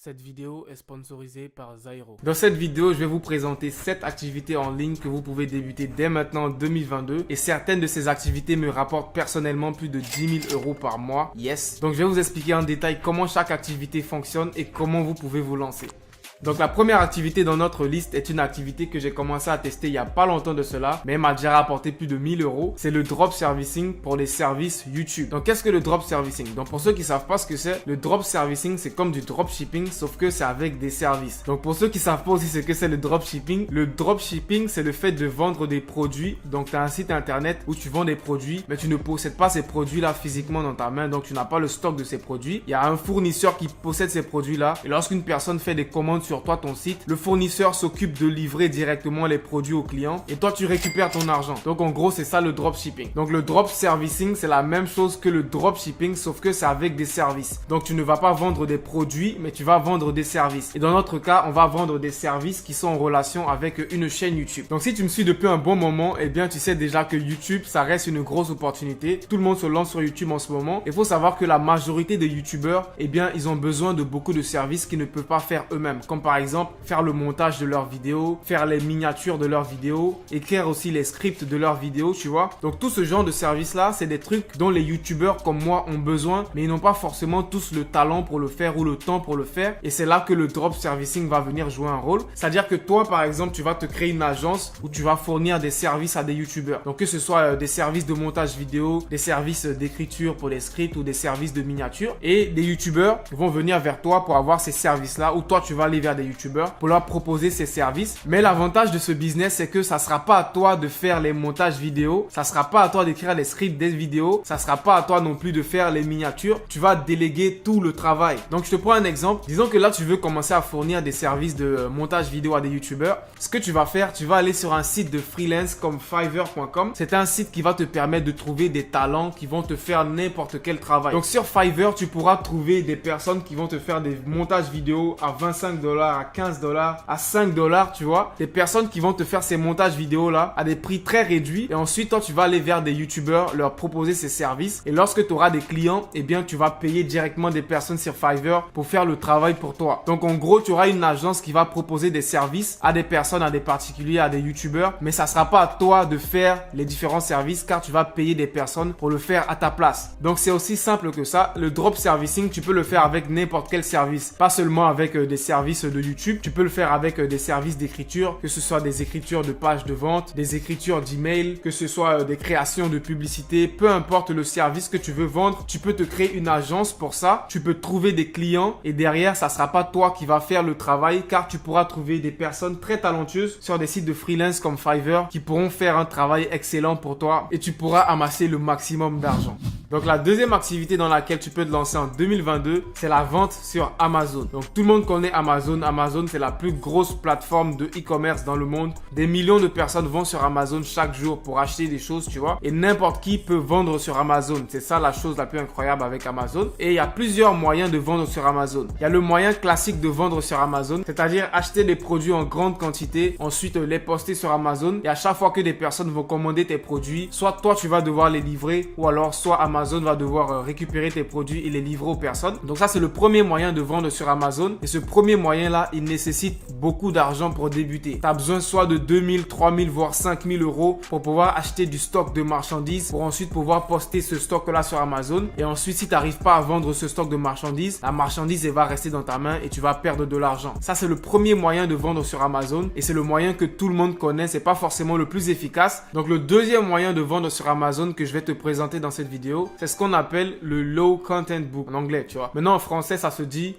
Cette vidéo est sponsorisée par Zairo. Dans cette vidéo, je vais vous présenter 7 activités en ligne que vous pouvez débuter dès maintenant en 2022. Et certaines de ces activités me rapportent personnellement plus de 10 000 euros par mois. Yes! Donc je vais vous expliquer en détail comment chaque activité fonctionne et comment vous pouvez vous lancer. Donc la première activité dans notre liste est une activité que j'ai commencé à tester il n'y a pas longtemps de cela, mais elle m'a déjà rapporté plus de 1000 euros. C'est le drop servicing pour les services YouTube. Donc qu'est-ce que le drop servicing? Donc pour ceux qui savent pas ce que c'est, le drop servicing c'est comme du drop shipping sauf que c'est avec des services. Donc pour ceux qui savent pas aussi ce que c'est le drop shipping c'est le fait de vendre des produits. Donc tu as un site internet où tu vends des produits mais tu ne possèdes pas ces produits là physiquement dans ta main, donc tu n'as pas le stock de ces produits. Il y a un fournisseur qui possède ces produits là et lorsqu'une personne fait des commandes sur toi, ton site, le fournisseur s'occupe de livrer directement les produits au client et toi tu récupères ton argent. Donc en gros c'est ça le dropshipping. Donc le drop servicing c'est la même chose que le dropshipping sauf que c'est avec des services. Donc tu ne vas pas vendre des produits mais tu vas vendre des services. Et dans notre cas on va vendre des services qui sont en relation avec une chaîne YouTube. Donc si tu me suis depuis un bon moment, eh bien tu sais déjà que YouTube ça reste une grosse opportunité. Tout le monde se lance sur YouTube en ce moment. Il faut savoir que la majorité des YouTubeurs, eh bien ils ont besoin de beaucoup de services qu'ils ne peuvent pas faire eux-mêmes. Comme par exemple faire le montage de leurs vidéos, faire les miniatures de leurs vidéos, écrire aussi les scripts de leurs vidéos, tu vois. Donc tout ce genre de services là, c'est des trucs dont les youtubeurs comme moi ont besoin, mais ils n'ont pas forcément tous le talent pour le faire ou le temps pour le faire. Et c'est là que le drop servicing va venir jouer un rôle. C'est-à-dire que toi par exemple, tu vas te créer une agence où tu vas fournir des services à des youtubeurs. Donc que ce soit des services de montage vidéo, des services d'écriture pour les scripts ou des services de miniature. Et des youtubeurs vont venir vers toi pour avoir ces services là, ou toi tu vas aller vers des youtubeurs pour leur proposer ces services. Mais l'avantage de ce business, c'est que ça sera pas à toi de faire les montages vidéo, ça sera pas à toi d'écrire les scripts des vidéos, ça sera pas à toi non plus de faire les miniatures. Tu vas déléguer tout le travail. Donc je te prends un exemple. Disons que là tu veux commencer à fournir des services de montage vidéo à des youtubeurs. Ce que tu vas faire, tu vas aller sur un site de freelance comme Fiverr.com. C'est un site qui va te permettre de trouver des talents qui vont te faire n'importe quel travail. Donc sur Fiverr, tu pourras trouver des personnes qui vont te faire des montages vidéo à 25 $, à 15 $, à 5 $, tu vois. Des personnes qui vont te faire ces montages vidéo là à des prix très réduits. Et ensuite, toi, tu vas aller vers des youtubeurs, leur proposer ces services. Et lorsque tu auras des clients, eh bien, tu vas payer directement des personnes sur Fiverr pour faire le travail pour toi. Donc, en gros, tu auras une agence qui va proposer des services à des personnes, à des particuliers, à des youtubeurs. Mais ça sera pas à toi de faire les différents services car tu vas payer des personnes pour le faire à ta place. Donc, c'est aussi simple que ça. Le drop servicing, tu peux le faire avec n'importe quel service. Pas seulement avec des services de YouTube. Tu peux le faire avec des services d'écriture, que ce soit des écritures de pages de vente, des écritures d'email, que ce soit des créations de publicité, peu importe le service que tu veux vendre, tu peux te créer une agence pour ça, tu peux trouver des clients et derrière, ça sera pas toi qui va faire le travail car tu pourras trouver des personnes très talentueuses sur des sites de freelance comme Fiverr qui pourront faire un travail excellent pour toi et tu pourras amasser le maximum d'argent. Donc la deuxième activité dans laquelle tu peux te lancer en 2022, c'est la vente sur Amazon. Donc tout le monde connaît Amazon. Amazon, c'est la plus grosse plateforme de e-commerce dans le monde. Des millions de personnes vont sur Amazon chaque jour pour acheter des choses, tu vois. Et n'importe qui peut vendre sur Amazon. C'est ça la chose la plus incroyable avec Amazon. Et il y a plusieurs moyens de vendre sur Amazon. Il y a le moyen classique de vendre sur Amazon, c'est-à-dire acheter des produits en grande quantité, ensuite les poster sur Amazon. Et à chaque fois que des personnes vont commander tes produits, soit toi tu vas devoir les livrer ou alors soit Amazon va devoir récupérer tes produits et les livrer aux personnes. Donc ça c'est le premier moyen de vendre sur Amazon. Et ce premier moyen là, il nécessite beaucoup d'argent pour débuter. Tu as besoin soit de 2000, 3000 voire 5000 euros pour pouvoir acheter du stock de marchandises pour ensuite pouvoir poster ce stock là sur Amazon. Et ensuite si tu n'arrives pas à vendre ce stock de marchandises, la marchandise elle va rester dans ta main et tu vas perdre de l'argent. Ça c'est le premier moyen de vendre sur Amazon et c'est le moyen que tout le monde connaît. C'est pas forcément le plus efficace. Donc le deuxième moyen de vendre sur Amazon que je vais te présenter dans cette vidéo, c'est ce qu'on appelle le low content book en anglais, tu vois. Maintenant en français ça se dit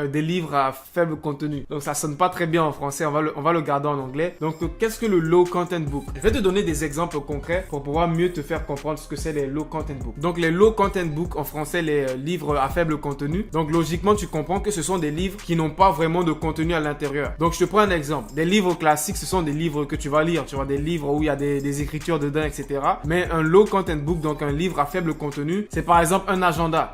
des livres à faible contenu. Donc ça sonne pas très bien en français, on va le garder en anglais. Donc qu'est-ce que le low content book? Je vais te donner des exemples concrets pour pouvoir mieux te faire comprendre ce que c'est les low content book. Donc les low content book en français, les livres à faible contenu. Donc logiquement tu comprends que ce sont des livres qui n'ont pas vraiment de contenu à l'intérieur. Donc je te prends un exemple. Des livres classiques, ce sont des livres que tu vas lire, tu vois, des livres où il y a des écritures dedans, etc. Mais un low content book, donc un livre à faible contenu, c'est par exemple un agenda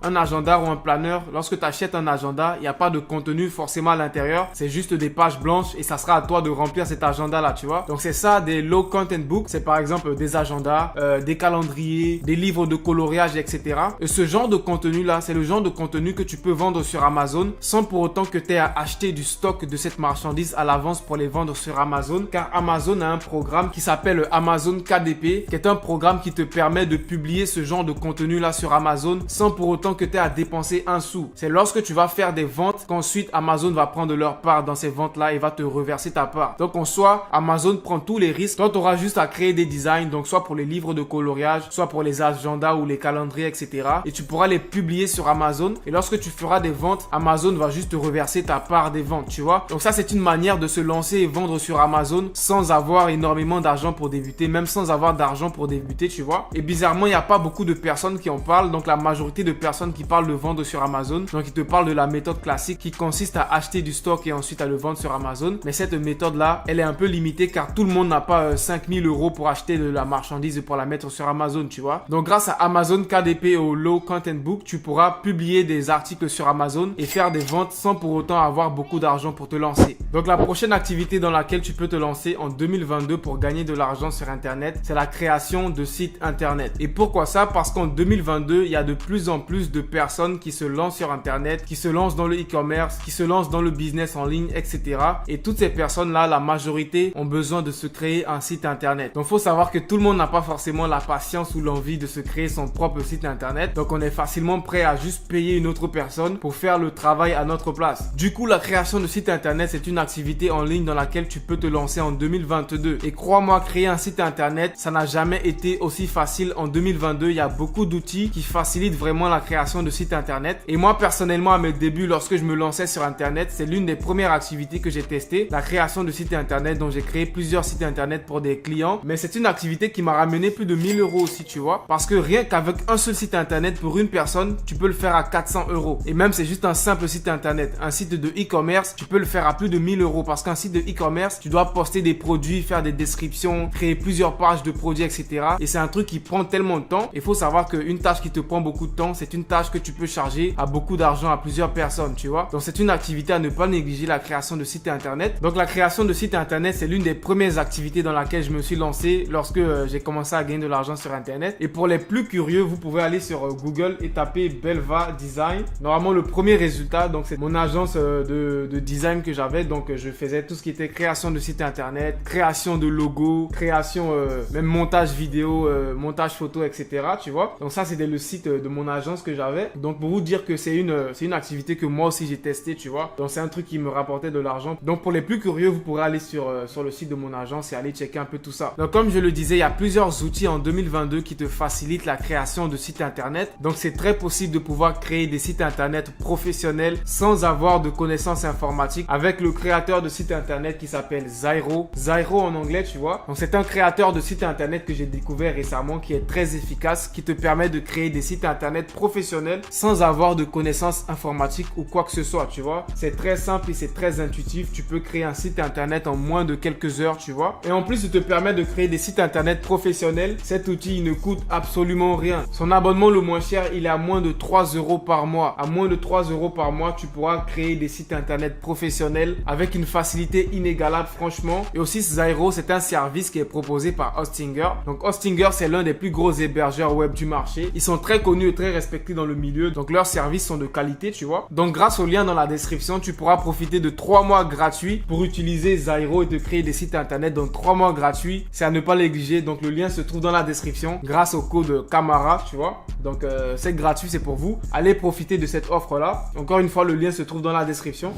ou un planeur. Lorsque tu achètes un agenda, il n'y a pas pas de contenu forcément à l'intérieur. C'est juste des pages blanches et ça sera à toi de remplir cet agenda-là, tu vois. Donc c'est ça des low content books. C'est par exemple des agendas, des calendriers, des livres de coloriage, etc. Et ce genre de contenu-là, c'est le genre de contenu que tu peux vendre sur Amazon sans pour autant que tu aies à acheter du stock de cette marchandise à l'avance pour les vendre sur Amazon. Car Amazon a un programme qui s'appelle Amazon KDP, qui est un programme qui te permet de publier ce genre de contenu-là sur Amazon sans pour autant que tu aies à dépenser un sou. C'est lorsque tu vas faire des ventes qu'ensuite Amazon va prendre leur part dans ces ventes-là et va te reverser ta part. Donc en soi, Amazon prend tous les risques. Toi, tu auras juste à créer des designs, donc soit pour les livres de coloriage, soit pour les agendas ou les calendriers, etc. Et tu pourras les publier sur Amazon. Et lorsque tu feras des ventes, Amazon va juste te reverser ta part des ventes, tu vois. Donc ça, c'est une manière de se lancer et vendre sur Amazon sans avoir énormément d'argent pour débuter, même sans avoir d'argent pour débuter, tu vois. Et bizarrement, il n'y a pas beaucoup de personnes qui en parlent. Donc la majorité de personnes qui parlent de vendre sur Amazon, donc ils te parlent de la méthode classique qui consiste à acheter du stock et ensuite à le vendre sur Amazon. Mais cette méthode-là, elle est un peu limitée car tout le monde n'a pas 5000 € pour acheter de la marchandise et pour la mettre sur Amazon, tu vois. Donc grâce à Amazon KDP au Low Content Book, tu pourras publier des articles sur Amazon et faire des ventes sans pour autant avoir beaucoup d'argent pour te lancer. Donc la prochaine activité dans laquelle tu peux te lancer en 2022 pour gagner de l'argent sur Internet, c'est la création de sites Internet. Et pourquoi ça? Parce qu'en 2022, il y a de plus en plus de personnes qui se lancent sur Internet, qui se lancent dans le e-commerce, qui se lancent dans le business en ligne, etc. Et toutes ces personnes-là, la majorité, ont besoin de se créer un site Internet. Donc il faut savoir que tout le monde n'a pas forcément la patience ou l'envie de se créer son propre site Internet. Donc on est facilement prêt à juste payer une autre personne pour faire le travail à notre place. Du coup, la création de site Internet, c'est une activité en ligne dans laquelle tu peux te lancer en 2022. Et crois-moi, créer un site Internet, ça n'a jamais été aussi facile en 2022. Il y a beaucoup d'outils qui facilitent vraiment la création de sites Internet. Et moi, personnellement, à mes débuts, lorsque je me lançais sur Internet, c'est l'une des premières activités que j'ai testées, la création de sites Internet. Donc j'ai créé plusieurs sites Internet pour des clients. Mais c'est une activité qui m'a ramené plus de 1000 € aussi, tu vois. Parce que rien qu'avec un seul site Internet pour une personne, tu peux le faire à 400 €. Et même c'est juste un simple site Internet. Un site de e-commerce, tu peux le faire à plus de 1000 €. Parce qu'un site de e-commerce, tu dois poster des produits, faire des descriptions, créer plusieurs pages de produits, etc. Et c'est un truc qui prend tellement de temps. Il faut savoir qu'une tâche qui te prend beaucoup de temps, c'est une tâche que tu peux charger à beaucoup d'argent à plusieurs personnes, tu vois. Donc c'est une activité à ne pas négliger, la création de sites Internet. Donc la création de sites Internet, c'est l'une des premières activités dans laquelle je me suis lancé lorsque j'ai commencé à gagner de l'argent sur Internet. Et pour les plus curieux, vous pouvez aller sur Google et taper Belva Design. Normalement, le premier résultat, donc c'est mon agence de design que j'avais. Donc je faisais tout ce qui était création de sites Internet, création de logos, création, même montage vidéo, montage photo, etc. Tu vois. Donc ça, c'était le site de mon agence que j'avais. Donc pour vous dire que c'est une activité que moi aussi j'ai testé, tu vois. Donc c'est un truc qui me rapportait de l'argent. Donc pour les plus curieux, vous pourrez aller sur le site de mon agence et aller checker un peu tout ça. Donc comme je le disais, il y a plusieurs outils en 2022 qui te facilitent la création de sites Internet. Donc c'est très possible de pouvoir créer des sites Internet professionnels sans avoir de connaissances informatiques avec le créateur de site Internet qui s'appelle Zairo. Zairo en anglais, tu vois. Donc c'est un créateur de site Internet que j'ai découvert récemment qui est très efficace, qui te permet de créer des sites Internet professionnels sans avoir de connaissances informatiques ou quoi que ce soit, tu vois. C'est très simple et c'est très intuitif. Tu peux créer un site Internet en moins de quelques heures, tu vois. Et en plus, il te permet de créer des sites Internet professionnels. Cet outil, il ne coûte absolument rien. Son abonnement le moins cher, il est à moins de 3 € par mois. À moins de 3 € par mois, tu pourras créer des sites Internet professionnels avec une facilité inégalable, franchement. Et aussi, Zairo, c'est un service qui est proposé par Hostinger. Donc, Hostinger, c'est l'un des plus gros hébergeurs web du marché. Ils sont très connus et très respectés dans le milieu. Donc, leurs services sont de qualité, tu vois. Donc, grâce au lien dans la description, tu pourras profiter de 3 mois gratuits pour utiliser Zairo et te créer des sites Internet. Donc, 3 mois gratuits, c'est à ne pas négliger. Donc, le lien se trouve dans la description grâce au code Camara, tu vois. Donc, c'est gratuit, c'est pour vous. Allez profiter de cette offre-là. Encore une fois, le lien se trouve dans la description.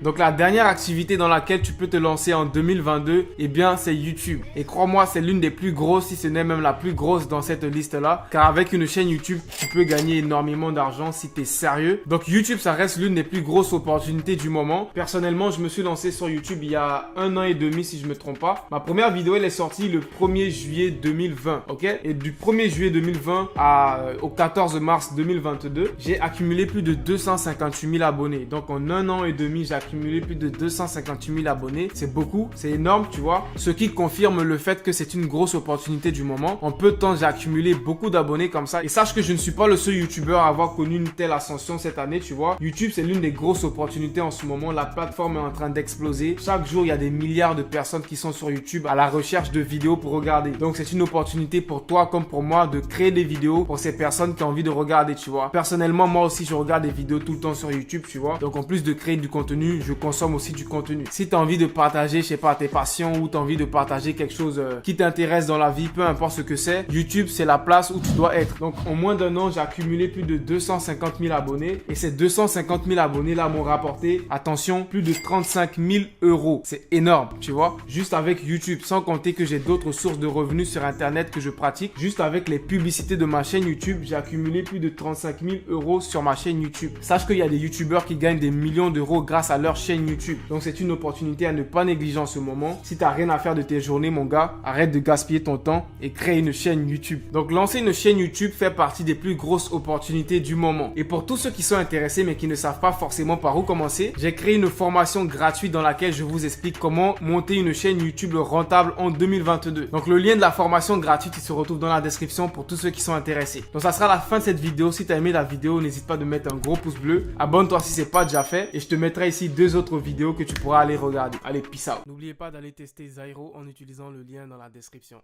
Donc la dernière activité dans laquelle tu peux te lancer en 2022, eh bien c'est YouTube. Et crois-moi, c'est l'une des plus grosses, si ce n'est même la plus grosse dans cette liste-là. Car avec une chaîne YouTube, tu peux gagner énormément d'argent si tu es sérieux. Donc YouTube, ça reste l'une des plus grosses opportunités du moment. Personnellement, je me suis lancé sur YouTube il y a 1 an et demi si je me trompe pas. Ma première vidéo, elle est sortie le 1er juillet 2020, ok? Et du 1er juillet 2020 au 14 mars 2022, j'ai accumulé plus de 258 000 abonnés. Donc en 1 an et demi, j'ai accumulé accumulé plus de 258 000 abonnés. C'est beaucoup, c'est énorme, tu vois. Ce qui confirme le fait que c'est une grosse opportunité du moment. En peu de temps, j'ai accumulé beaucoup d'abonnés comme ça. Et sache que je ne suis pas le seul youtubeur à avoir connu une telle ascension cette année, tu vois. YouTube, c'est l'une des grosses opportunités en ce moment. La plateforme est en train d'exploser. Chaque jour, il y a des milliards de personnes qui sont sur YouTube à la recherche de vidéos pour regarder. Donc, c'est une opportunité pour toi comme pour moi de créer des vidéos pour ces personnes qui ont envie de regarder, tu vois. Personnellement, moi aussi, je regarde des vidéos tout le temps sur YouTube, tu vois. Donc, en plus de créer du contenu, je consomme aussi du contenu. Si tu as envie de partager, je sais pas, tes passions ou tu as envie de partager quelque chose qui t'intéresse dans la vie, peu importe ce que c'est, YouTube, c'est la place où tu dois être. Donc, en moins d'un an, j'ai accumulé plus de 250 000 abonnés et ces 250 000 abonnés là m'ont rapporté, attention, plus de 35 000 euros. C'est énorme, tu vois. Juste avec YouTube, sans compter que j'ai d'autres sources de revenus sur Internet que je pratique. Juste avec les publicités de ma chaîne YouTube, j'ai accumulé plus de 35 000 euros sur ma chaîne YouTube. Sache qu'il y a des YouTubeurs qui gagnent des millions d'euros grâce à leur chaîne YouTube. Donc, c'est une opportunité à ne pas négliger en ce moment. Si tu n'as rien à faire de tes journées, mon gars, arrête de gaspiller ton temps et crée une chaîne YouTube. Donc, lancer une chaîne YouTube fait partie des plus grosses opportunités du moment. Et pour tous ceux qui sont intéressés mais qui ne savent pas forcément par où commencer, j'ai créé une formation gratuite dans laquelle je vous explique comment monter une chaîne YouTube rentable en 2022. Donc, le lien de la formation gratuite, il se retrouve dans la description pour tous ceux qui sont intéressés. Donc, ça sera la fin de cette vidéo. Si tu as aimé la vidéo, n'hésite pas de mettre un gros pouce bleu. Abonne-toi si ce n'est pas déjà fait et je te mettrai ici 2 autres vidéos que tu pourras aller regarder. Allez, peace out. N'oubliez pas d'aller tester Zairo en utilisant le lien dans la description.